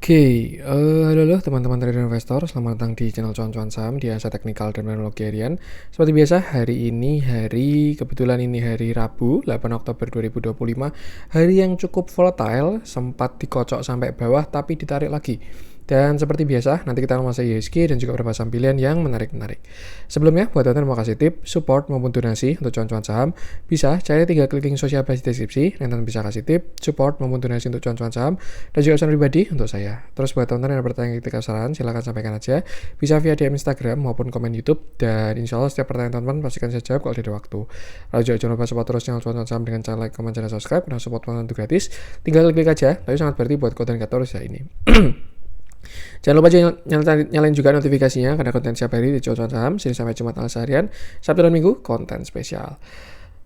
Halo teman-teman trader investor, selamat datang di channel cuan-cuan saham di Asa Teknikal dan Teknologi Harian. Seperti biasa, kebetulan ini hari Rabu, 8 Oktober 2025, hari yang cukup volatile, sempat dikocok sampai bawah tapi ditarik lagi. Dan seperti biasa, nanti kita masuk IHSG dan juga beberapa saham pilihan yang menarik-menarik. Sebelumnya, buat teman-teman mau kasih tip, support maupun donasi untuk cuan-cuan saham, bisa cari 3 klik link sosial di deskripsi, dan teman bisa kasih tip, support maupun donasi untuk cuan-cuan saham, dan juga pesan pribadi untuk saya. Terus buat teman-teman yang ada pertanyaan ketika saran, silahkan sampaikan aja, bisa via DM Instagram maupun komen YouTube, dan insya Allah setiap pertanyaan teman-teman pastikan saya jawab kalau ada waktu. Lalu juga jangan lupa support terus channel cuan-cuan saham dengan cara like, comment, dan subscribe, karena support teman-teman itu gratis, tinggal klik aja, tapi sangat berarti buat konten kreator saya ini. Jangan lupa nyalain juga notifikasinya karena konten setiap hari di cuan-cuan saham, Senin sampai Jumat alias harian, Sabtu dan Minggu konten spesial.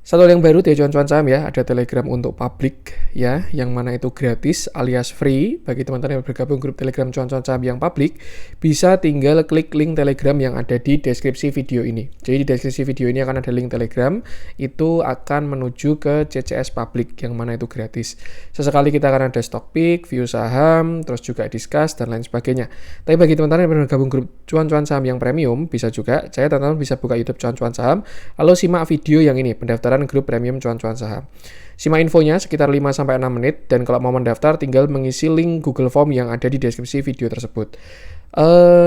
Satu hal yang baru di cuan-cuan saham ya, ada Telegram untuk publik ya, yang mana itu gratis alias free. Bagi teman-teman yang bergabung grup Telegram cuan-cuan saham yang publik, bisa tinggal klik link Telegram yang ada di deskripsi video ini. Jadi di deskripsi video ini akan ada link Telegram, itu akan menuju ke CCS publik yang mana itu gratis. Sesekali kita akan ada stock pick, view saham, terus juga discuss dan lain sebagainya. Tapi bagi teman-teman yang bergabung grup cuan-cuan saham yang premium, bisa juga teman-teman bisa buka YouTube cuan-cuan saham, lalu simak video yang ini, pendaftaran grup premium cuan-cuan saham. Simak infonya sekitar 5-6 menit, dan kalau mau mendaftar tinggal mengisi link Google Form yang ada di deskripsi video tersebut.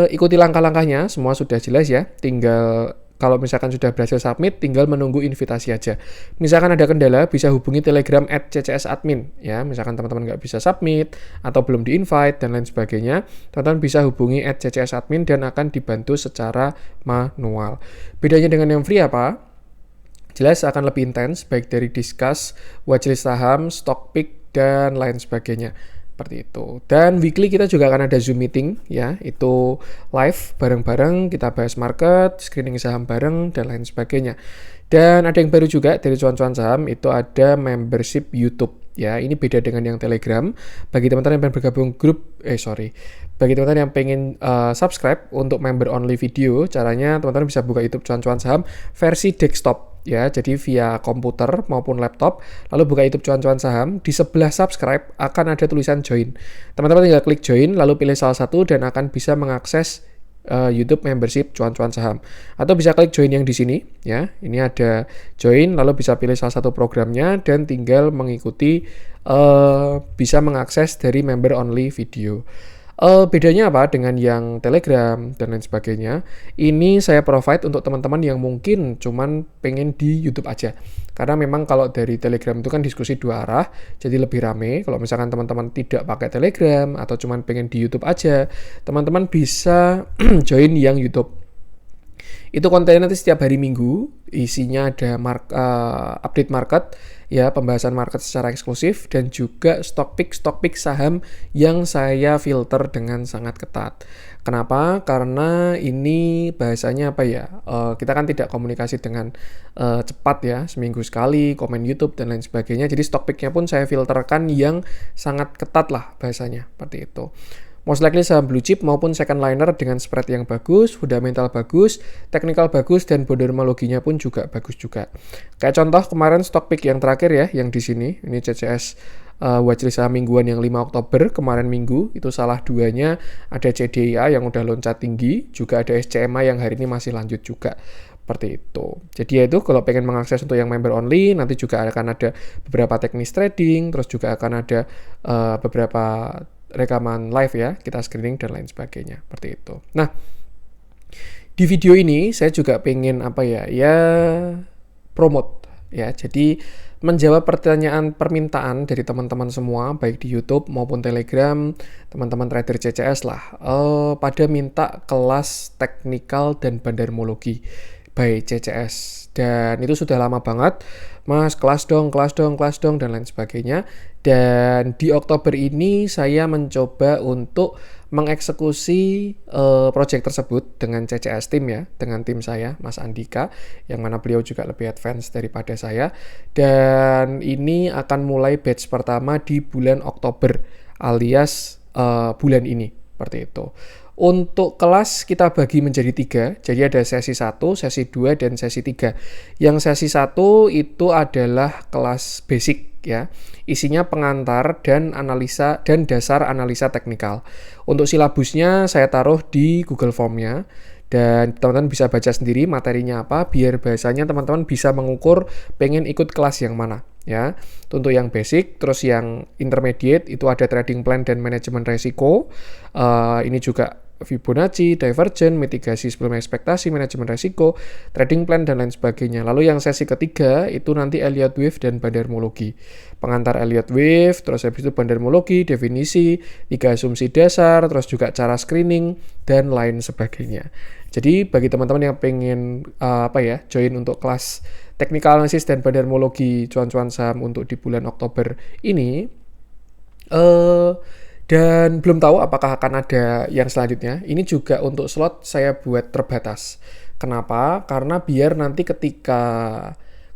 Ikuti langkah-langkahnya, semua sudah jelas ya, tinggal kalau misalkan sudah berhasil submit, tinggal menunggu invitasi aja. Misalkan ada kendala, bisa hubungi Telegram @ccsadmin ya. Misalkan teman-teman nggak bisa submit atau belum di-invite dan lain sebagainya, teman-teman bisa hubungi @ccsadmin dan akan dibantu secara manual. Bedanya dengan yang free apa? Jelas akan lebih intens, baik dari discuss, watchlist saham, stock pick, dan lain sebagainya. Seperti itu. Dan weekly kita juga akan ada Zoom meeting, ya, itu live bareng-bareng, kita bahas market, screening saham bareng, dan lain sebagainya. Dan ada yang baru juga dari cuan-cuan saham, itu ada membership YouTube. Ya, ini beda dengan yang Telegram. Bagi teman-teman yang pengen bergabung bagi teman-teman yang pengen subscribe untuk member only video, caranya teman-teman bisa buka YouTube cuan-cuan saham versi desktop. Ya, jadi via komputer maupun laptop, lalu buka YouTube cuan-cuan saham, di sebelah subscribe akan ada tulisan join. Teman-teman tinggal klik join, lalu pilih salah satu dan akan bisa mengakses YouTube membership cuan-cuan saham. Atau bisa klik join yang di sini, ya. Ini ada join, lalu bisa pilih salah satu programnya dan tinggal mengikuti, bisa mengakses dari member only video. Bedanya apa dengan yang Telegram dan lain sebagainya? Ini saya provide untuk teman-teman yang mungkin cuman pengen di YouTube aja. Karena memang kalau dari Telegram itu kan diskusi dua arah, jadi lebih rame. Kalau misalkan teman-teman tidak pakai Telegram atau cuman pengen di YouTube aja, teman-teman bisa join yang YouTube. Itu kontennya nanti setiap hari Minggu, isinya ada update market, ya, pembahasan market secara eksklusif, dan juga stock pick saham yang saya filter dengan sangat ketat. Kenapa? Karena ini bahasanya apa ya? Kita kan tidak komunikasi dengan cepat ya, seminggu sekali, komen YouTube dan lain sebagainya. Jadi stock picknya pun saya filterkan yang sangat ketat lah bahasanya, seperti itu. Most likely saham blue chip maupun second liner dengan spread yang bagus, fundamental bagus, technical bagus, dan bondermologinya pun juga bagus juga. Kayak contoh kemarin stock pick yang terakhir ya, yang di sini, ini CCS watchlist saham mingguan yang 5 Oktober kemarin minggu, itu salah duanya ada CDIA yang udah loncat tinggi, juga ada SCMA yang hari ini masih lanjut juga. Seperti itu. Jadi ya itu kalau pengen mengakses untuk yang member only, nanti juga akan ada beberapa teknis trading, terus juga akan ada beberapa rekaman live ya, kita screening dan lain sebagainya, seperti itu. Nah, di video ini saya juga pengen promote ya. Jadi menjawab pertanyaan permintaan dari teman-teman semua, baik di YouTube maupun Telegram, teman-teman trader CCS lah, pada minta kelas teknikal dan bandarmologi by CCS. Dan itu sudah lama banget, Mas, kelas dong, dan lain sebagainya. Dan di Oktober ini saya mencoba untuk mengeksekusi project tersebut dengan CCS tim ya, dengan tim saya, Mas Andika, yang mana beliau juga lebih advance daripada saya. Dan ini akan mulai batch pertama di bulan Oktober alias bulan ini. seperti itu. Untuk kelas kita bagi menjadi 3, jadi ada sesi 1, sesi 2, dan sesi 3. Yang sesi 1 itu adalah kelas basic ya, isinya pengantar dan analisa dan dasar analisa teknikal. Untuk silabusnya saya taruh di Google Form-nya, dan teman-teman bisa baca sendiri materinya apa, biar bahasanya teman-teman bisa mengukur pengen ikut kelas yang mana ya. Untuk yang basic, terus yang intermediate itu ada trading plan dan manajemen resiko. Ini juga Fibonacci, Divergent, mitigasi sebelum ekspektasi, manajemen resiko, trading plan, dan lain sebagainya. Lalu yang sesi ketiga itu nanti Elliott Wave dan bandarmologi. Pengantar Elliott Wave, terus habis itu bandarmologi, definisi, 3 asumsi dasar, terus juga cara screening, dan lain sebagainya. Jadi bagi teman-teman yang pengen join untuk kelas technical analysis dan bandarmologi cuan-cuan saham untuk di bulan Oktober ini, dan belum tahu apakah akan ada yang selanjutnya. Ini juga untuk slot saya buat terbatas. Kenapa? Karena biar nanti ketika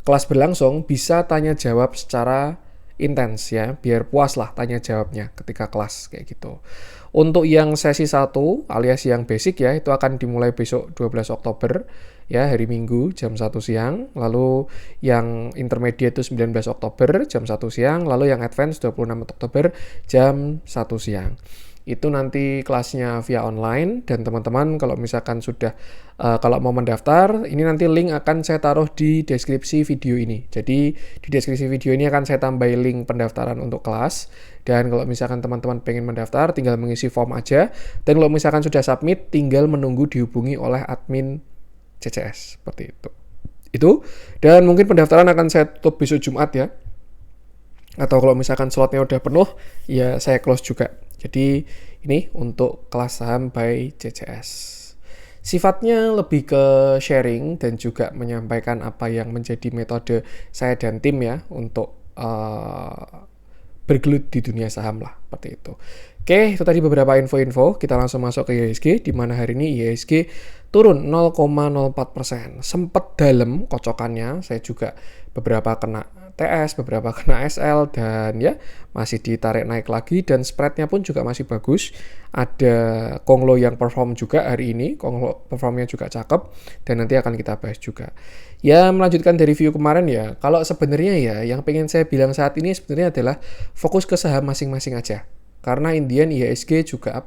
kelas berlangsung bisa tanya jawab secara intens ya, biar puas lah tanya jawabnya ketika kelas kayak gitu. Untuk yang sesi 1 alias yang basic ya, itu akan dimulai besok 12 Oktober ya, hari Minggu jam 1 siang. Lalu yang intermediate itu 19 Oktober jam 1 siang. Lalu yang advance 26 Oktober jam 1 siang. Itu nanti kelasnya via online, dan teman-teman kalau misalkan sudah kalau mau mendaftar, ini nanti link akan saya taruh di deskripsi video ini. Jadi di deskripsi video ini akan saya tambahin link pendaftaran untuk kelas, dan kalau misalkan teman-teman pengen mendaftar tinggal mengisi form aja, dan kalau misalkan sudah submit tinggal menunggu dihubungi oleh admin CCS seperti itu. Dan mungkin pendaftaran akan saya tutup besok Jumat ya, atau kalau misalkan slotnya udah penuh ya saya close juga. Jadi ini untuk kelas saham by CCS. Sifatnya lebih ke sharing dan juga menyampaikan apa yang menjadi metode saya dan tim ya untuk bergelut di dunia saham lah, seperti itu. Oke, itu tadi beberapa info-info. Kita langsung masuk ke IHSG, di mana hari ini IHSG turun 0,04%. Sempat dalam kocokannya, saya juga beberapa kena TS, beberapa kena SL, dan ya masih ditarik naik lagi, dan spreadnya pun juga masih bagus. Ada Konglo yang perform juga hari ini, Konglo performnya juga cakep, dan nanti akan kita bahas juga. Ya, melanjutkan dari review kemarin ya, kalau sebenarnya ya yang pengen saya bilang saat ini sebenarnya adalah fokus ke saham masing-masing aja. Karena Indian IHSG juga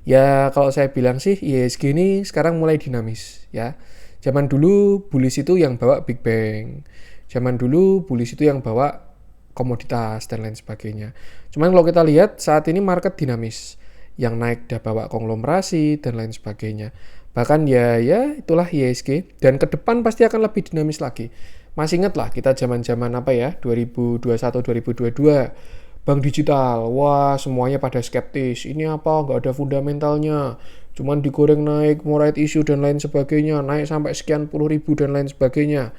ya kalau saya bilang sih IHSG ini sekarang mulai dinamis ya. Zaman dulu bullish itu yang bawa Big Bang. Zaman dulu bullish itu yang bawa komoditas dan lain sebagainya. Cuman kalau kita lihat saat ini market dinamis. Yang naik dah bawa konglomerasi dan lain sebagainya. Bahkan ya itulah IHSG, dan ke depan pasti akan lebih dinamis lagi. Masih ingat lah kita zaman-zaman 2021-2022 bank digital, wah semuanya pada skeptis, ini apa, nggak ada fundamentalnya, cuman digoreng naik, mau right issue dan lain sebagainya, naik sampai sekian puluh ribu dan lain sebagainya,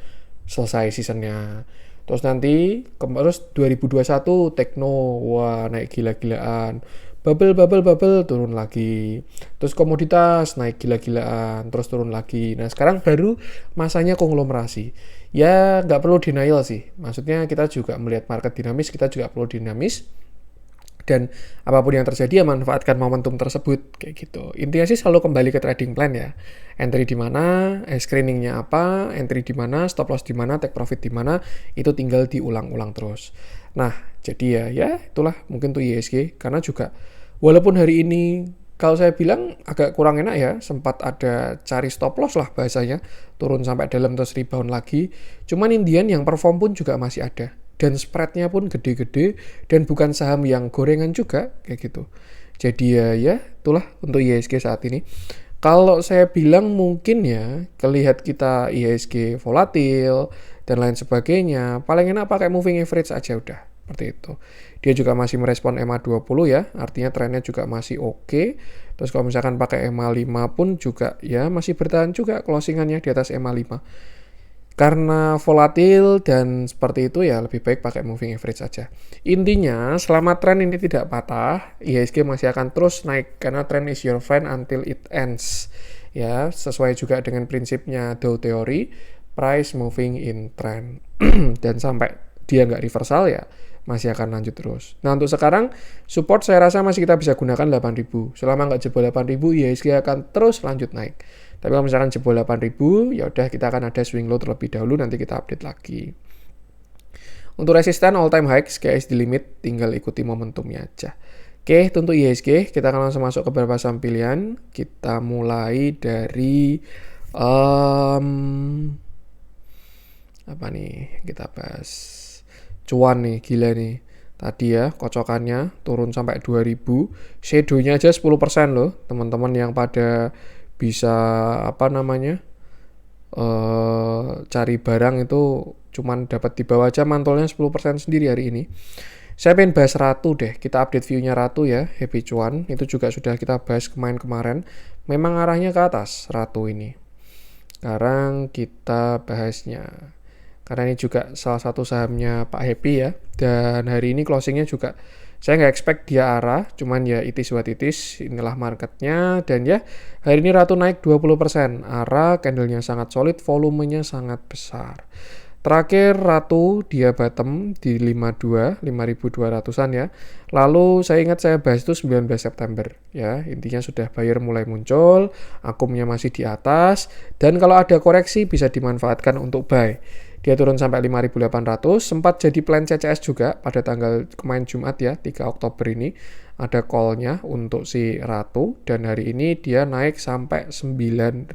selesai seasonnya. Terus nanti, terus 2021 Tekno, wah naik gila-gilaan, bubble turun lagi, terus komoditas naik gila-gilaan, terus turun lagi. Nah sekarang baru masanya konglomerasi. Ya nggak perlu denial sih, maksudnya kita juga melihat market dinamis, kita juga perlu dinamis, dan apapun yang terjadi ya manfaatkan momentum tersebut kayak gitu. Intinya sih selalu kembali ke trading plan ya, entry di mana, screeningnya apa, entry di mana, stop loss di mana, take profit di mana, itu tinggal diulang-ulang terus. Nah jadi ya itulah mungkin tuh IHSG, karena juga walaupun hari ini kalau saya bilang agak kurang enak ya, sempat ada cari stop loss lah bahasanya, turun sampai dalam terus rebound lagi. Cuman Indian yang perform pun juga masih ada, dan spreadnya pun gede-gede, dan bukan saham yang gorengan juga kayak gitu. Jadi ya itulah untuk IHSG saat ini. Kalau saya bilang mungkin ya, kelihat kita IHSG volatil dan lain sebagainya, paling enak pakai moving average aja udah. Seperti itu. Dia juga masih merespon MA20 ya, artinya trennya juga masih oke. Terus kalau misalkan pakai MA5 pun juga ya masih bertahan juga closingannya di atas MA5. Karena volatil dan seperti itu ya lebih baik pakai moving average saja. Intinya selama tren ini tidak patah, IHSG masih akan terus naik karena trend is your friend until it ends. Ya, sesuai juga dengan prinsipnya Dow Theory, price moving in trend. Dan sampai dia nggak reversal ya masih akan lanjut terus. Nah untuk sekarang support saya rasa masih kita bisa gunakan 8.000. Selama nggak jebol 8.000 IHSG akan terus lanjut naik. Tapi kalau misalkan jebol 8.000 ya udah kita akan ada swing low terlebih dahulu, nanti kita update lagi. Untuk resisten all time high sky's the limit, tinggal ikuti momentumnya aja. Oke, untuk IHSG kita akan langsung masuk ke beberapa saham pilihan. Kita mulai dari apa nih, kita bahas cuan nih, gila nih. Tadi ya kocokannya turun sampai 2000, shadow-nya aja 10% loh. Teman-teman yang pada bisa apa namanya cari barang itu cuman dapat di bawah aja mantolnya 10% sendiri hari ini. Saya pengen bahas Ratu deh, kita update view-nya Ratu ya, Happy Cuan. Itu juga sudah kita bahas kemarin. Memang arahnya ke atas Ratu ini. Sekarang kita bahasnya. Karena ini juga salah satu sahamnya Pak Happy ya. Dan hari ini closingnya juga saya nggak expect dia arah, cuman ya itis what itis, inilah marketnya. Dan ya hari ini Ratu naik 20%, arah candlenya sangat solid, volumenya sangat besar. Terakhir Ratu dia bottom di 52, 5.200-an ya. Lalu saya ingat saya bahas itu 19 September ya. Intinya sudah buyer mulai muncul, akumnya masih di atas, dan kalau ada koreksi bisa dimanfaatkan untuk buy. Dia turun sampai 5.800, sempat jadi plan CCS juga pada tanggal kemarin Jumat ya, 3 Oktober ini. Ada call-nya untuk si Ratu, dan hari ini dia naik sampai 9.000.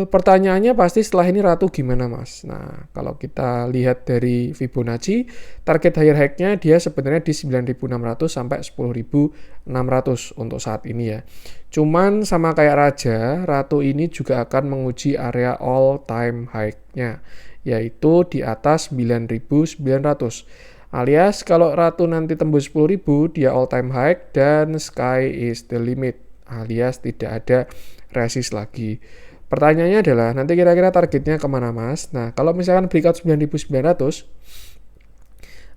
Pertanyaannya pasti setelah ini Ratu gimana mas? Nah kalau kita lihat dari Fibonacci, target higher high-nya dia sebenarnya di 9.600 sampai 10.600 untuk saat ini ya. Cuman sama kayak Raja, Ratu ini juga akan menguji area all time high-nya, yaitu di atas 9.900. Alias kalau Ratu nanti tembus 10.000, dia all time high dan sky is the limit, alias tidak ada resist lagi. Pertanyaannya adalah nanti kira-kira targetnya kemana mas? Nah kalau misalkan breakout 9.900,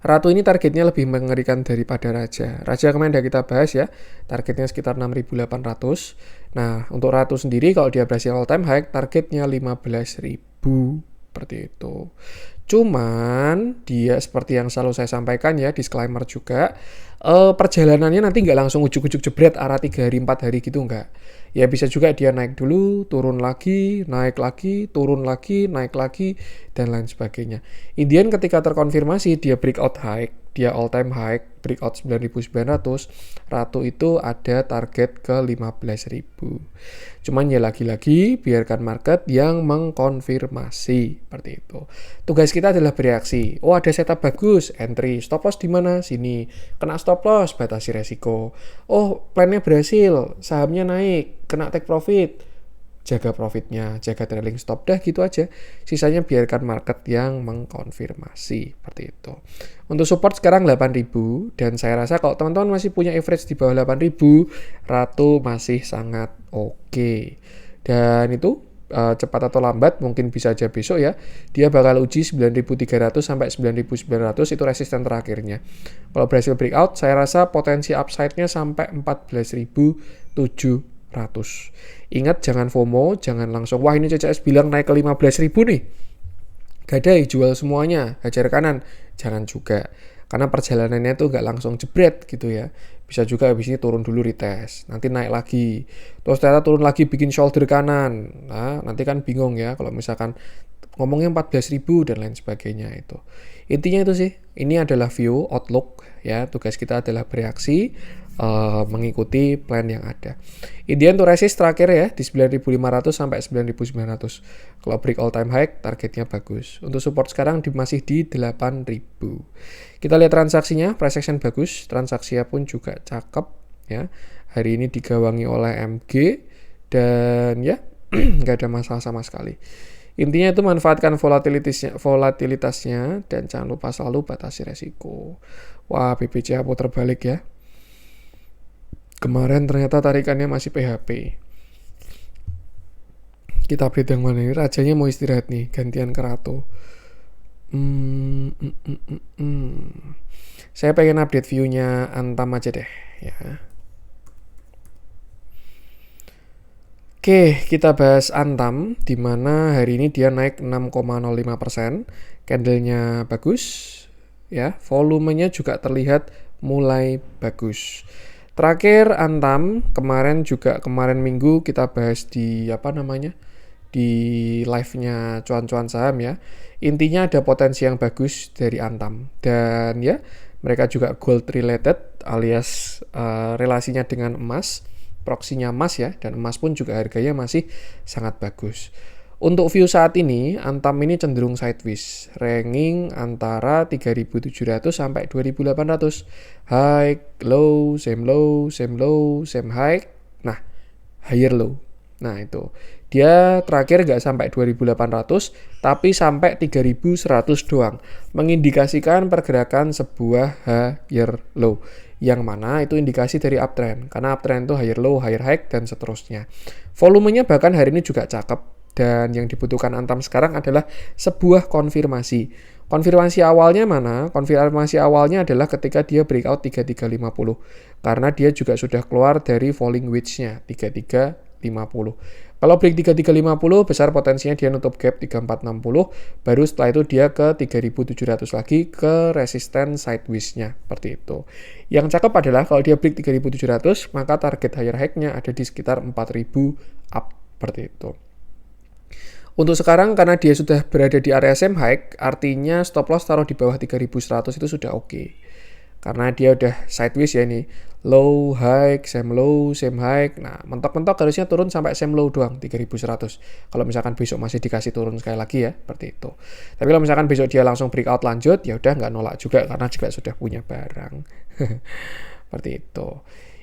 Ratu ini targetnya lebih mengerikan daripada Raja. Raja kemarin udah kita bahas ya, targetnya sekitar 6.800. Nah untuk Ratu sendiri kalau dia berhasil all time high, targetnya 15.000 seperti itu. Cuman dia seperti yang selalu saya sampaikan ya, disclaimer juga, perjalanannya nanti nggak langsung ujuk-ujuk jebret arah 3 hari 4 hari gitu nggak. Ya bisa juga dia naik dulu, turun lagi, naik lagi, turun lagi, naik lagi, dan lain sebagainya. Intian ketika terkonfirmasi dia breakout high, dia all time high, breakout 9.900, Ratu itu ada target ke 15.000. Cuman ya lagi-lagi biarkan market yang mengkonfirmasi seperti itu. Tugas kita adalah bereaksi. Oh ada setup bagus, entry, stop loss di mana? Sini. Kena stop loss, batasi resiko. Oh plannya berhasil, sahamnya naik, kena take profit, jaga profitnya, jaga trailing stop, dah gitu aja. Sisanya biarkan market yang mengkonfirmasi seperti itu. Untuk support sekarang 8.000, dan saya rasa kalau teman-teman masih punya average di bawah 8.000, Ratu masih sangat oke. Dan itu cepat atau lambat mungkin bisa aja besok ya, dia bakal uji 9.300 sampai 9.900, itu resisten terakhirnya. Kalau berhasil breakout, saya rasa potensi upside-nya sampai 14.700. Ingat jangan FOMO, jangan langsung wah ini CCS bilang naik ke 15.000 nih, gadai jual semuanya, hajar kanan. Jangan juga, karena perjalanannya tuh nggak langsung jebret gitu ya. Bisa juga habis ini turun dulu retest, nanti naik lagi, terus ternyata turun lagi bikin shoulder kanan. Nah nanti kan bingung ya kalau misalkan ngomongnya 14.000 dan lain sebagainya. Itu intinya itu sih, ini adalah view outlook ya. Tugas kita adalah bereaksi, mengikuti plan yang ada. Intinya untuk resist terakhir ya di 9.500 sampai 9.900. Kalau break all time high targetnya bagus. Untuk support sekarang masih di 8.000. Kita lihat transaksinya, price action bagus, transaksinya pun juga cakep ya. Hari ini digawangi oleh MG dan ya nggak ada masalah sama sekali. Intinya itu manfaatkan volatilitasnya dan jangan lupa selalu batasi resiko. Wah, BBCA putar balik ya. Kemarin ternyata tarikannya masih PHP. Kita update yang mana ini? Rajanya mau istirahat nih, gantian ke Ratu. Saya pengen update view-nya Antam aja deh ya. Oke, kita bahas Antam, di mana hari ini dia naik 6,05%, candlenya bagus, ya. Volumenya juga terlihat mulai bagus. Terakhir Antam, kemarin minggu kita bahas di di live-nya cuan-cuan saham ya. Intinya ada potensi yang bagus dari Antam. Dan ya, mereka juga gold related alias relasinya dengan emas, proksinya emas ya, dan emas pun juga harganya masih sangat bagus. Untuk view saat ini, Antam ini cenderung sideways, ranging antara 3.700 sampai 2.800. High, low, same low, same low, same high. Nah, higher low. Nah, itu. Dia terakhir nggak sampai 2.800, tapi sampai 3.100 doang. Mengindikasikan pergerakan sebuah higher low. Yang mana itu indikasi dari uptrend. Karena uptrend itu higher low, higher high, dan seterusnya. Volumenya bahkan hari ini juga cakep. Dan yang dibutuhkan Antam sekarang adalah sebuah konfirmasi. Konfirmasi awalnya mana? Konfirmasi awalnya adalah ketika dia breakout 3350. Karena dia juga sudah keluar dari falling wedge-nya 3350. Kalau break 3350, besar potensinya dia nutup gap 3460. Baru setelah itu dia ke 3700 lagi ke resisten sideways-nya. Seperti itu. Yang cakep adalah kalau dia break 3700, maka target higher high-nya ada di sekitar 4000 up. Seperti itu. Untuk sekarang karena dia sudah berada di area same high, artinya stop loss taruh di bawah 3100 itu sudah oke. Karena dia udah sideways ya ini. Low, high, same low, same high. Nah, mentok-mentok harusnya turun sampai same low doang, 3100. Kalau misalkan besok masih dikasih turun sekali lagi ya, seperti itu. Tapi kalau misalkan besok dia langsung breakout lanjut, ya udah nggak nolak juga karena juga sudah punya barang. Seperti itu.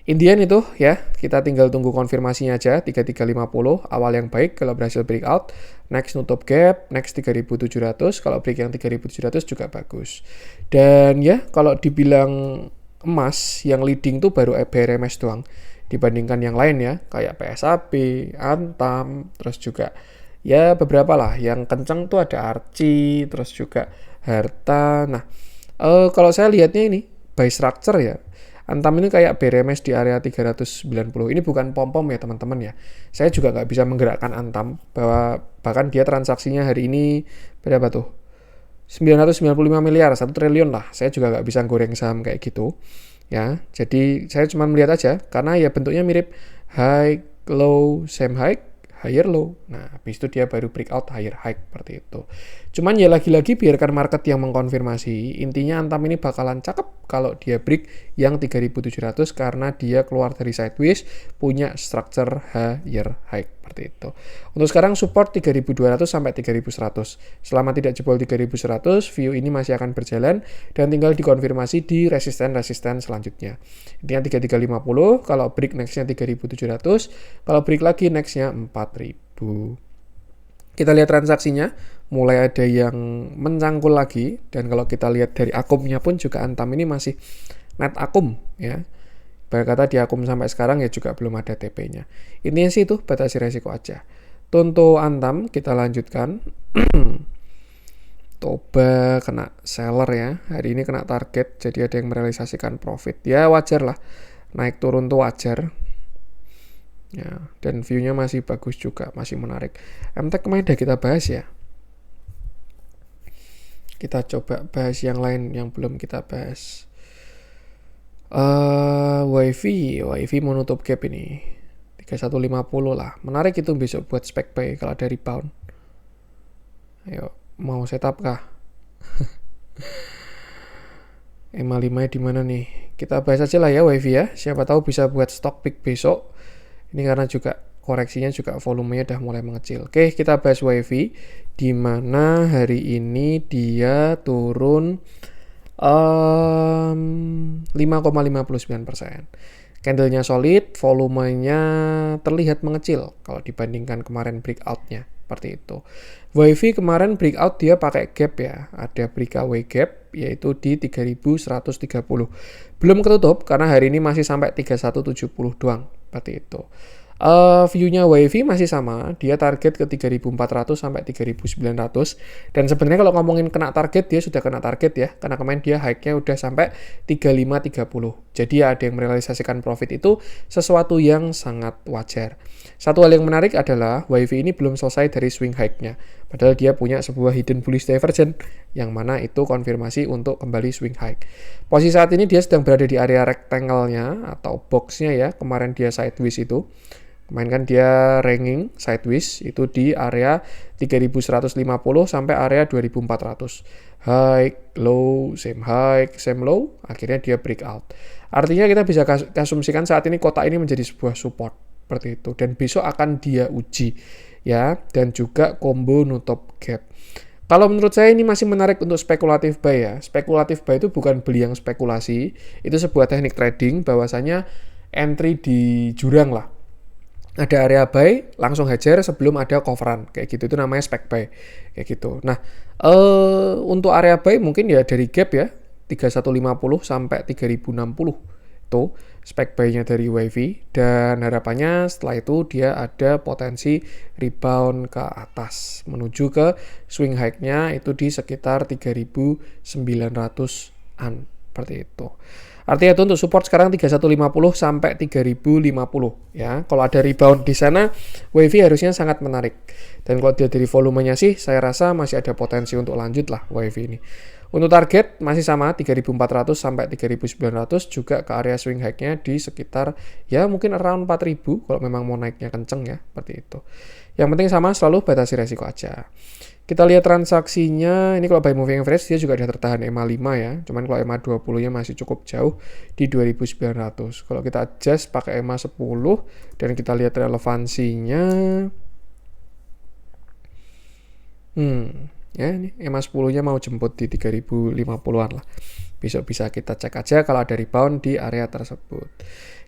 Indian itu ya, kita tinggal tunggu konfirmasinya aja, 3350, awal yang baik kalau berhasil breakout, next nutup gap, next 3700, kalau break yang 3700 juga bagus. Dan ya, kalau dibilang emas, yang leading tuh baru BRMS doang, dibandingkan yang lain ya, kayak PSAB, Antam, terus juga ya beberapa lah, yang kenceng tuh ada Archie, terus juga Harta. Nah, kalau saya lihatnya ini, buy structure ya, Antam ini kayak BRMS di area 390. Ini bukan pom-pom ya teman-teman ya. Saya juga nggak bisa menggerakkan Antam. Bahkan dia transaksinya hari ini berapa tuh? 995 miliar, 1 triliun lah. Saya juga nggak bisa goreng saham kayak gitu. Ya, jadi saya cuma melihat aja. Karena ya bentuknya mirip high, low, same high, higher low. Nah, habis itu dia baru breakout higher high seperti itu. Cuman ya lagi-lagi biarkan market yang mengkonfirmasi. Intinya Antam ini bakalan cakep kalau dia break yang 3700 karena dia keluar dari sideways, punya structure higher high seperti itu. Untuk sekarang support 3200 sampai 3100. Selama tidak jebol 3100, view ini masih akan berjalan dan tinggal dikonfirmasi di resisten-resisten selanjutnya. Intinya 3350, kalau break next-nya 3700, kalau break lagi next-nya 4000. Kita lihat transaksinya, mulai ada yang mencangkul lagi, dan kalau kita lihat dari akumnya pun juga Antam ini masih net akum ya. Berkata di akum sampai sekarang ya juga belum ada TP-nya. Intinya sih itu batasi resiko aja. Untuk Antam kita lanjutkan. Toba kena seller ya, hari ini kena target, jadi ada yang merealisasikan profit. Ya wajar lah, naik turun tuh wajar. Ya, dan view-nya masih bagus juga, masih menarik. MTech kemarin udah kita bahas ya. Kita coba bahas yang lain yang belum kita bahas. WiFi mau nutup gap ini 3150 lah. Menarik itu besok buat spec buy kalau ada rebound. Ayo, mau setup kah? EMA 5 di mana nih? Kita bahas aja lah ya WiFi ya. Siapa tahu bisa buat stock pick besok. Ini karena juga koreksinya juga volumenya udah mulai mengecil. Oke, kita bahas WiFi di mana hari ini dia turun 5,59%. Candlenya solid, volumenya terlihat mengecil kalau dibandingkan kemarin breakout-nya. Seperti itu. WiFi kemarin breakout dia pakai gap ya. Ada breakaway gap yaitu di 3130. Belum ketutup karena hari ini masih sampai 3170 doang. Seperti itu. View-nya WiFi masih sama, dia target ke 3400 sampai 3900, dan sebenarnya kalau ngomongin kena target, dia sudah kena target ya, karena kemarin dia high-nya udah sampai 3530. Jadi ada yang merealisasikan profit itu sesuatu yang sangat wajar. Satu hal yang menarik adalah WiFi ini belum selesai dari swing high-nya. Padahal dia punya sebuah hidden bullish divergence yang mana itu konfirmasi untuk kembali swing high. Posisi saat ini dia sedang berada di area rectangle-nya atau box-nya ya. Kemarin dia sideways itu. Kemarin kan dia ranging sideways itu di area 3150 sampai area 2400. High, low, same low, akhirnya dia breakout. Artinya kita bisa asumsikan saat ini kotak ini menjadi sebuah support seperti itu, dan besok akan dia uji ya, dan juga combo nutup gap. Kalau menurut saya ini masih menarik untuk spekulatif buy ya. Spekulatif buy itu bukan beli yang spekulasi, itu sebuah teknik trading bahwasanya entry di jurang lah. Ada area buy, langsung hajar sebelum ada coveran kayak gitu, itu namanya spek buy kayak gitu. Nah, untuk area buy mungkin ya dari gap ya 3150 sampai 3060 itu spek buy-nya dari WiFi, dan harapannya setelah itu dia ada potensi rebound ke atas menuju ke swing high-nya itu di sekitar 3900-an seperti itu. Artinya itu untuk support sekarang 3150 sampai 3050 ya. Kalau ada rebound di sana, WiFi harusnya sangat menarik. Dan kalau dia dari volumenya sih, saya rasa masih ada potensi untuk lanjut lah WiFi ini. Untuk target masih sama 3400 sampai 3900, juga ke area swing high-nya di sekitar ya mungkin around 4000 kalau memang mau naiknya kenceng ya, seperti itu. Yang penting sama, selalu batasi resiko aja. Kita lihat transaksinya, ini kalau buy moving average dia juga ada tertahan EMA 5 ya, cuman kalau EMA 20-nya masih cukup jauh di 2900. Kalau kita adjust pakai EMA 10 dan kita lihat relevansinya, ya ini EMA 10-nya mau jemput di 3050-an lah. Besok bisa kita cek aja kalau ada rebound di area tersebut.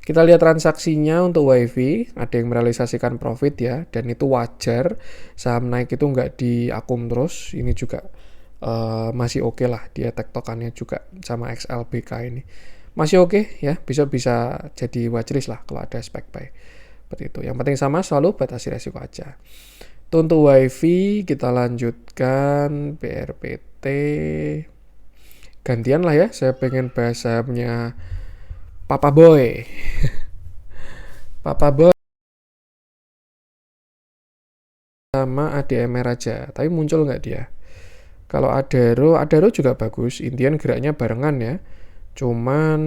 Kita lihat transaksinya untuk WiFi, ada yang merealisasikan profit ya, dan itu wajar. Saham naik itu nggak diakum terus, ini juga masih oke lah, dia tektokannya juga sama XLBK ini. Masih oke ya, besok bisa jadi watchlist lah kalau ada spek buy. Seperti itu. Yang penting sama, selalu batasi resiko aja. Untuk WiFi kita lanjutkan BRPT. Gantian lah ya, saya pengen bahas sahamnya Papa Boy. Papa Boy sama ADMR aja, tapi muncul nggak dia? Kalau Adaro juga bagus, Indian geraknya barengan ya. Cuman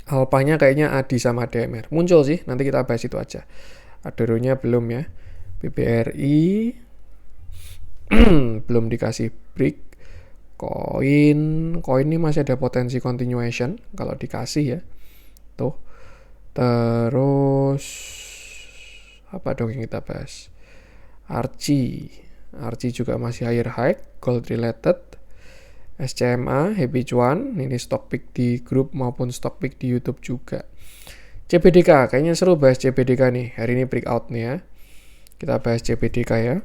alpanya kayaknya Adi sama ADMR. Muncul sih, nanti kita bahas itu aja. Adaronya belum ya. BBRI belum dikasih break. Koin ini masih ada potensi continuation kalau dikasih ya. Tuh. Terus apa dong yang kita bahas? Archie juga masih higher high, gold related. SCMA, Happy Cuan, ini stock pick di grup maupun stock pick di YouTube juga. CBDK, kayaknya seru bahas CBDK nih. Hari ini breakout nih ya. Kita bahas CBDK ya.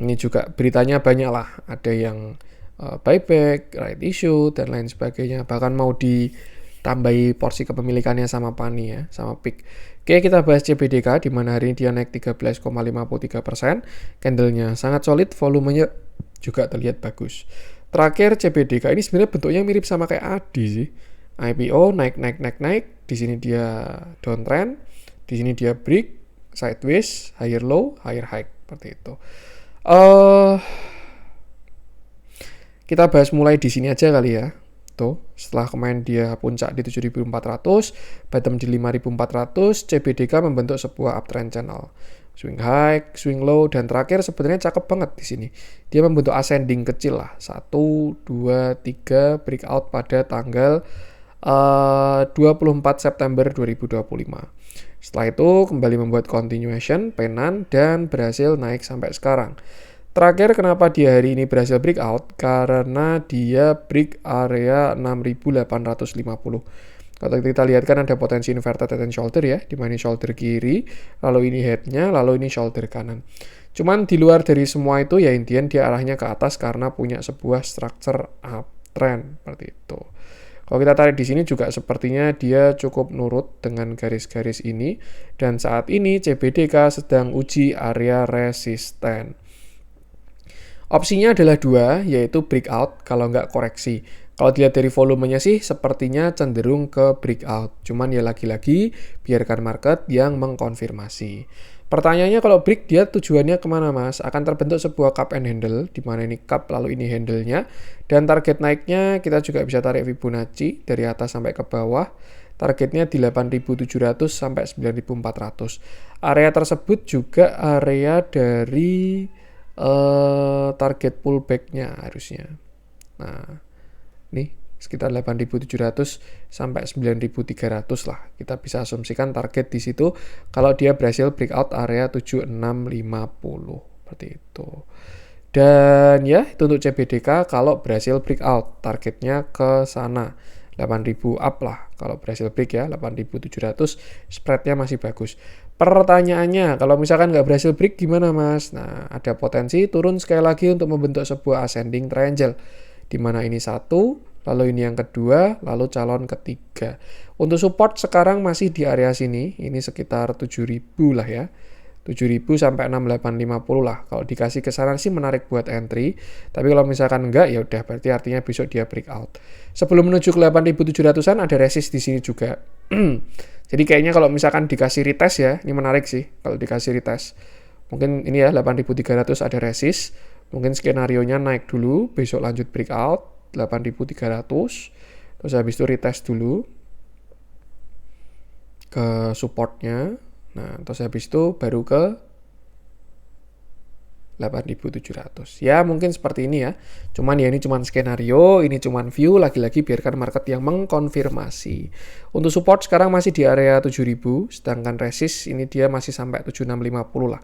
Ini juga beritanya banyak lah. Ada yang buyback, right issue, dan lain sebagainya. Bahkan mau ditambahi porsi kepemilikannya sama Pani ya, sama PIK. Oke, kita bahas CBDK, di mana hari ini dia naik 13,53%. Candlenya sangat solid, volumenya juga terlihat bagus. Terakhir CBDK ini sebenarnya bentuknya mirip sama kayak ADI sih. IPO naik. Di sini dia downtrend, di sini dia break, sideways, higher low, higher high, seperti itu. Kita bahas mulai di sini aja kali ya. Tuh, setelah kemarin dia puncak di 7.400, bottom di 5.400, CBDK membentuk sebuah uptrend channel. Swing high, swing low, dan terakhir sebenarnya cakep banget di sini. Dia membentuk ascending kecil lah. 1, 2, 3 breakout pada tanggal 24 September 2025. Setelah itu kembali membuat continuation, penan, dan berhasil naik sampai sekarang. Terakhir kenapa dia hari ini berhasil breakout? Karena dia break area 6.850. Kalau kita lihat kan ada potensi inverted head and shoulder ya, di mana shoulder kiri, lalu ini headnya, lalu ini shoulder kanan. Cuman di luar dari semua itu ya intinya dia arahnya ke atas karena punya sebuah structure uptrend seperti itu. Kalau kita tarik di sini juga sepertinya dia cukup nurut dengan garis-garis ini, dan saat ini CBDK sedang uji area resisten. Opsinya adalah dua, yaitu breakout kalau nggak koreksi. Kalau dilihat dari volumenya sih sepertinya cenderung ke breakout. Cuman ya lagi-lagi biarkan market yang mengkonfirmasi. Pertanyaannya kalau break dia tujuannya kemana mas? Akan terbentuk sebuah cup and handle, di mana ini cup lalu ini handle-nya. Dan target naiknya kita juga bisa tarik Fibonacci dari atas sampai ke bawah. Targetnya di 8.700 sampai 9.400. Area tersebut juga area dari target pullback-nya harusnya. Nah, nih sekitar 8.700 sampai 9.300 lah. Kita bisa asumsikan target di situ kalau dia berhasil breakout area 7650 seperti itu. Dan ya, itu untuk CBDK kalau berhasil breakout, targetnya ke sana 8.000 up lah. Kalau berhasil break ya 8.700, spreadnya masih bagus. Pertanyaannya, kalau misalkan nggak berhasil break gimana mas? Nah, ada potensi turun sekali lagi untuk membentuk sebuah ascending triangle, di mana ini satu, lalu ini yang kedua, lalu calon ketiga. Untuk support sekarang masih di area sini, ini sekitar 7.000 lah ya. 7.000 sampai 6.850 lah. Kalau dikasih ke sana sih menarik buat entry, tapi kalau misalkan enggak ya udah berarti artinya besok dia breakout. Sebelum menuju ke 8.700-an ada resist di sini juga. Jadi kayaknya kalau misalkan dikasih retest ya, ini menarik sih kalau dikasih retest. Mungkin ini ya 8.300 ada resist. Mungkin skenario-nya naik dulu, besok lanjut breakout 8.300. Terus habis itu retest dulu ke supportnya. Nah, terus habis itu baru ke 8.700. Ya, mungkin seperti ini ya. Cuman ya ini cuman skenario, ini cuman view, lagi-lagi biarkan market yang mengkonfirmasi. Untuk support sekarang masih di area 7.000, sedangkan resist ini dia masih sampai 7.650 lah.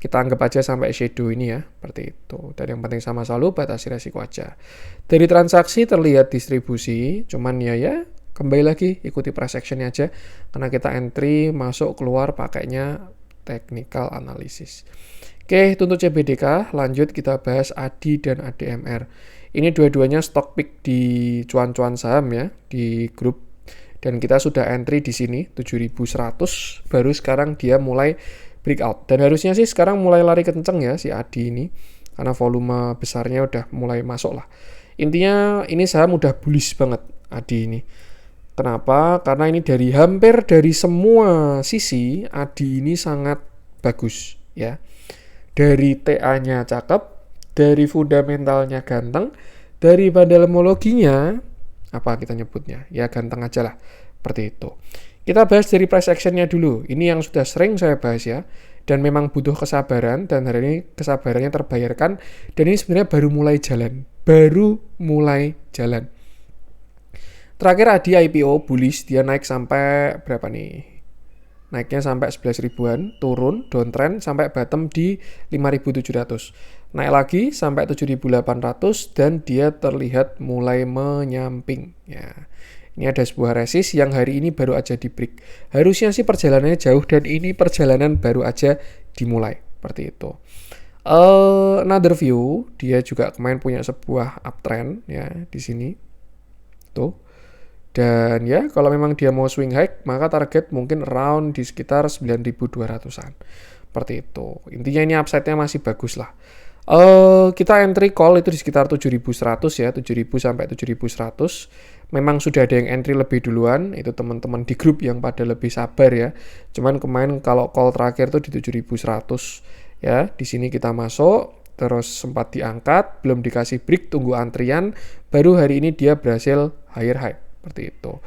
Kita anggap aja sampai shadow ini ya, seperti itu. Dan yang penting sama selalu batasi resiko aja. Dari transaksi terlihat distribusi, cuman ya kembali lagi ikuti price action-nya aja, karena kita entry masuk keluar pakainya technical analysis. Oke, itu untuk CBDK. Lanjut kita bahas ADI dan ADMR. Ini dua-duanya stock pick di cuan-cuan saham ya, di grup. Dan kita sudah entry di sini 7.100, baru sekarang dia mulai breakout. Dan harusnya sih sekarang mulai lari kenceng ya si ADI ini, karena volume besarnya udah mulai masuk lah. Intinya ini saham udah bullish banget ADI ini. Kenapa? Karena ini hampir dari semua sisi ADI ini sangat bagus ya. Dari TA-nya cakep, dari fundamentalnya ganteng, dari fundamentologinya apa kita nyebutnya? Ya ganteng aja lah. Seperti itu. Kita bahas dari price action-nya dulu. Ini yang sudah sering saya bahas ya. Dan memang butuh kesabaran, dan hari ini kesabarannya terbayarkan. Dan ini sebenarnya baru mulai jalan. Terakhir ADI IPO bullish, dia naik sampai berapa nih? Naiknya sampai 11 ribuan, turun, downtrend sampai bottom di 5.700. Naik lagi sampai 7.800 dan dia terlihat mulai menyamping. Ya. Ini ada sebuah resist yang hari ini baru aja di break. Harusnya sih perjalanannya jauh dan ini perjalanan baru aja dimulai. Seperti itu. Another view, dia juga kemarin punya sebuah uptrend ya di sini. Tuh. Dan ya, kalau memang dia mau swing high, maka target mungkin around di sekitar 9.200-an. Seperti itu. Intinya ini upside-nya masih bagus lah. Kita entry call itu di sekitar 7.100 ya, 7.000 sampai 7.100. Memang sudah ada yang entry lebih duluan, itu teman-teman di grup yang pada lebih sabar ya. Cuman kemarin kalau call terakhir tuh di 7.100 ya. Di sini kita masuk, terus sempat diangkat, belum dikasih break, tunggu antrian, baru hari ini dia berhasil higher high. Seperti itu.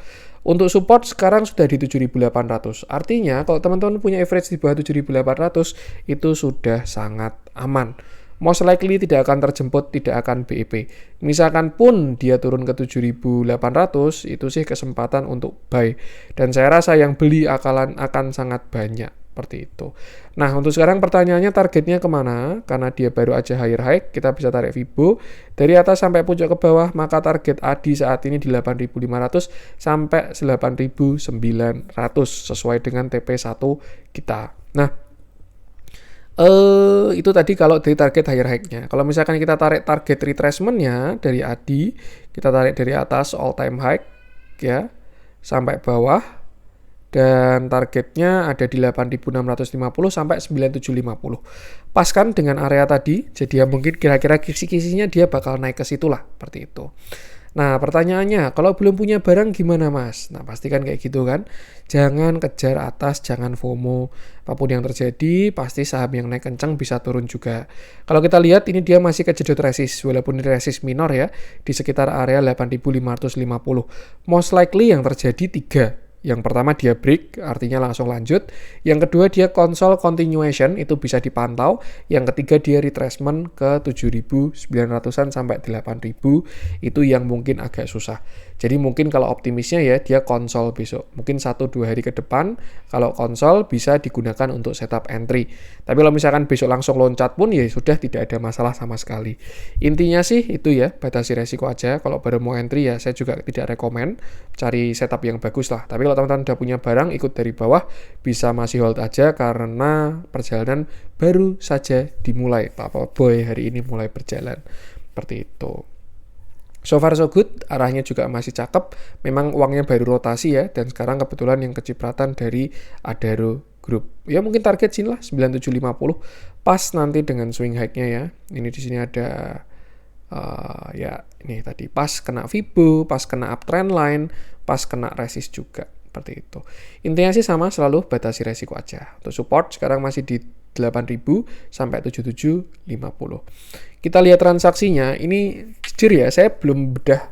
Untuk support sekarang sudah di 7.800. Artinya kalau teman-teman punya average di bawah 7.800 itu sudah sangat aman. Most likely tidak akan terjemput, tidak akan BEP. Misalkan pun dia turun ke 7.800, itu sih kesempatan untuk buy. Dan saya rasa yang beli akan sangat banyak. Seperti itu. Nah, untuk sekarang pertanyaannya targetnya kemana? Karena dia baru aja higher high, kita bisa tarik Fibo. Dari atas sampai puncak ke bawah, maka target ADI saat ini di 8.500 sampai 8.900 sesuai dengan TP1 kita. Nah, itu tadi kalau dari target higher high-nya. Kalau misalkan kita tarik target retracement-nya dari ADI, kita tarik dari atas all time high ya sampai bawah. Dan targetnya ada di 8.650 sampai 9.750. Pas kan dengan area tadi, jadi ya mungkin kira-kira kisi-kisinya dia bakal naik ke situ lah, seperti itu. Nah, pertanyaannya, kalau belum punya barang gimana, Mas? Nah, pastikan kayak gitu kan. Jangan kejar atas, jangan FOMO. Apapun yang terjadi, pasti saham yang naik kencang bisa turun juga. Kalau kita lihat, ini dia masih kejedot resist, walaupun ini resist minor ya, di sekitar area 8.550. Most likely yang terjadi tiga. Yang pertama dia break, artinya langsung lanjut. Yang kedua dia console continuation, itu bisa dipantau. Yang ketiga dia retracement ke 7.900-an sampai 8.000, itu yang mungkin agak susah. Jadi mungkin kalau optimisnya ya dia console besok. Mungkin 1-2 hari ke depan, kalau console bisa digunakan untuk setup entry. Tapi kalau misalkan besok langsung loncat pun ya sudah tidak ada masalah sama sekali. Intinya sih itu ya, batasi resiko aja. Kalau baru mau entry ya saya juga tidak rekomen, cari setup yang bagus lah. Tapi kalau teman-teman udah punya barang, ikut dari bawah, bisa masih hold aja karena perjalanan baru saja dimulai. Papa Boy hari ini mulai berjalan. Seperti itu. So far so good, arahnya juga masih cakep. Memang uangnya baru rotasi ya, dan sekarang kebetulan yang kecipratan dari Adaro Group. Ya mungkin target sini lah 9750. Pas nanti dengan swing high-nya ya. Ini di sini ada ya ini tadi pas kena Fibo, pas kena uptrend line, pas kena resist juga. Seperti itu. Intinya sih sama, selalu batasi resiko aja. Untuk support sekarang masih di 8.000 sampai 7750. Kita lihat transaksinya, ini jujur ya, saya belum bedah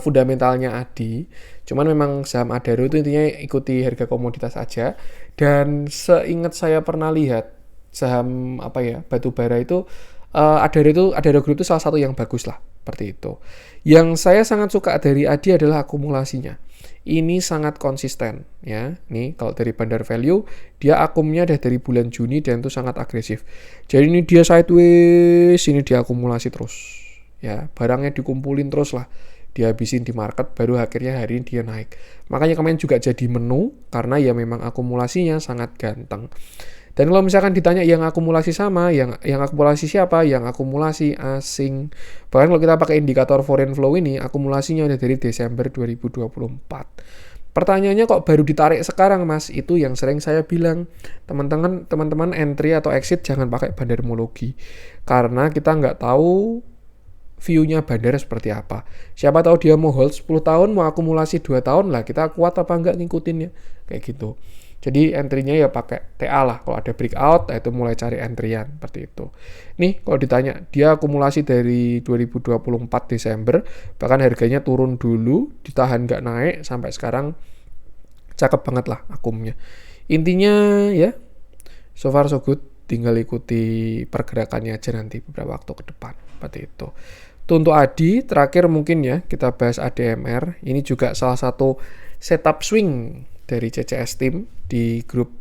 fundamentalnya ADI. Cuman memang saham Adaro itu intinya ikuti harga komoditas aja. Dan seingat saya pernah lihat saham batu bara itu Adaro Group itu salah satu yang bagus lah, seperti itu. Yang saya sangat suka dari ADI adalah akumulasinya. Ini sangat konsisten ya. Nih kalau dari Bandar Value, dia akumnya udah dari bulan Juni dan itu sangat agresif. Jadi ini dia sideways, ini dia akumulasi terus. Ya, barangnya dikumpulin terus lah. Dihabisin di market, baru akhirnya hari ini dia naik. Makanya kemarin juga jadi menu karena ya memang akumulasinya sangat ganteng. Dan kalau misalkan ditanya yang akumulasi sama, yang akumulasi siapa? Yang akumulasi asing. Bahkan kalau kita pakai indikator foreign flow ini, akumulasinya udah dari Desember 2024. Pertanyaannya kok baru ditarik sekarang, Mas? Itu yang sering saya bilang. Teman-teman entry atau exit jangan pakai bandarmologi. Karena kita nggak tahu view-nya bandar seperti apa. Siapa tahu dia mau hold 10 tahun, mau akumulasi 2 tahun lah, kita kuat apa enggak ngikutinnya. Kayak gitu. Jadi entry-nya ya pakai TA lah. Kalau ada breakout, itu mulai cari entry-an. Seperti itu. Nih, kalau ditanya, dia akumulasi dari 2024 Desember, bahkan harganya turun dulu, ditahan nggak naik, sampai sekarang cakep banget lah akumnya. Intinya ya, so far so good, tinggal ikuti pergerakannya aja nanti beberapa waktu ke depan. Seperti itu. Itu untuk ADI, terakhir mungkin ya, kita bahas ADMR. Ini juga salah satu setup swing dari CCS Team di grup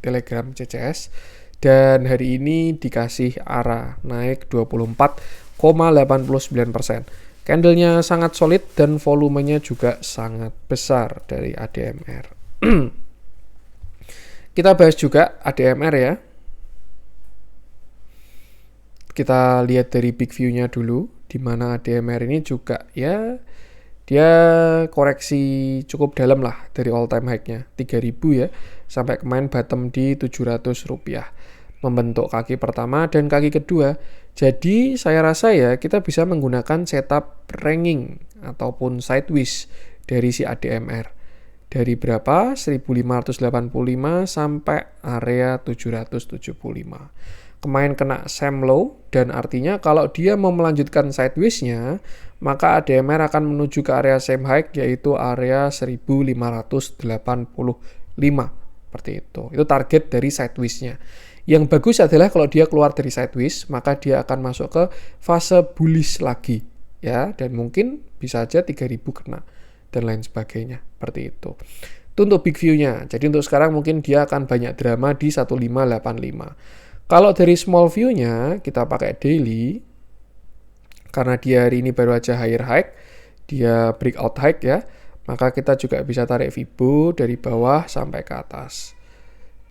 Telegram CCS, dan hari ini dikasih arah naik 24,89%. Candlenya sangat solid dan volumenya juga sangat besar dari ADMR. Kita bahas juga ADMR ya. Kita lihat dari big view-nya dulu, di mana ADMR ini juga ya dia koreksi cukup dalam lah dari all time high-nya 3.000 ya, sampai kemarin bottom di 700 rupiah, membentuk kaki pertama dan kaki kedua. Jadi saya rasa ya kita bisa menggunakan setup ranging ataupun sideways dari si ADMR dari berapa 1585 sampai area 775. Kemarin kena same low, dan artinya kalau dia mau melanjutkan sideways-nya, maka ADMR akan menuju ke area same high, yaitu area 1585. Seperti itu. Itu target dari sideways-nya. Yang bagus adalah kalau dia keluar dari sideways, maka dia akan masuk ke fase bullish lagi. Ya, dan mungkin bisa aja 3.000 kena, dan lain sebagainya. Seperti itu. Itu untuk big view-nya. Jadi untuk sekarang mungkin dia akan banyak drama di 1585. Kalau dari small view-nya, kita pakai daily, karena dia hari ini baru aja higher high, dia breakout high ya, maka kita juga bisa tarik Fibo dari bawah sampai ke atas.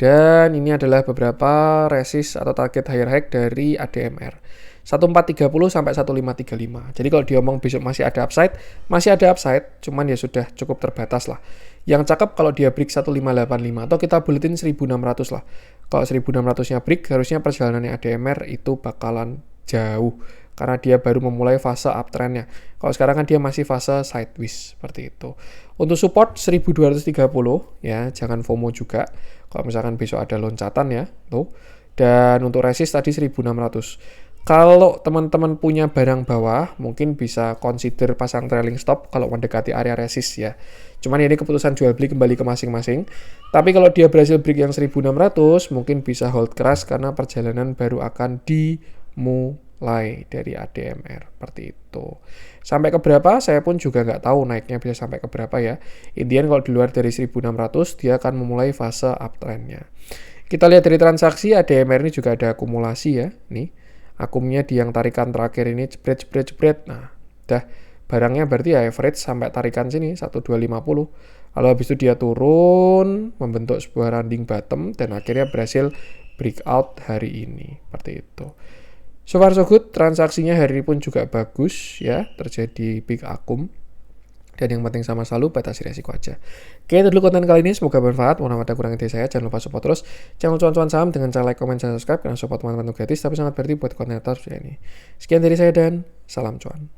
Dan ini adalah beberapa resist atau target higher high dari ADMR. 1430 sampai 1535. Jadi kalau diomong besok masih ada upside, cuman ya sudah cukup terbatas lah. Yang cakep kalau dia break 1585 atau kita buletin 1600 lah. Kalau 1600-nya break, harusnya perjalanannya ADMR itu bakalan jauh. karena dia baru memulai fase uptrendnya. Kalau sekarang kan dia masih fase sideways seperti itu. Untuk support 1230 ya, jangan FOMO juga. Kalau misalkan besok ada loncatan ya, tuh. Dan untuk resist tadi 1600. Kalau teman-teman punya barang bawah, mungkin bisa consider pasang trailing stop kalau mendekati area resist ya. Cuman ini keputusan jual beli kembali ke masing-masing. Tapi kalau dia berhasil break yang 1600, mungkin bisa hold keras karena perjalanan baru akan dimulai dari ADMR. Seperti itu. Sampai ke berapa, saya pun juga nggak tahu naiknya bisa sampai ke berapa ya. Intinya kalau di luar dari 1600, dia akan memulai fase uptrendnya. Kita lihat dari transaksi, ADMR ini juga ada akumulasi ya. Nih. Akumnya di yang tarikan terakhir ini jebret. Nah, udah barangnya berarti ya average sampai tarikan sini 1250. Lalu habis itu dia turun, membentuk sebuah rounding bottom dan akhirnya berhasil breakout hari ini. Seperti itu. So far so good, transaksinya hari ini pun juga bagus ya, terjadi big akum. Dan yang penting sama selalu batasi resiko aja. Oke, itu dulu konten kali ini. Semoga bermanfaat. Mohon ada kurang dari saya. Jangan lupa support terus channel cuan-cuan saham dengan cara like, comment, dan subscribe. Karena support teman-teman gratis, tapi sangat berarti buat konten terus ya ini. Sekian dari saya dan salam cuan.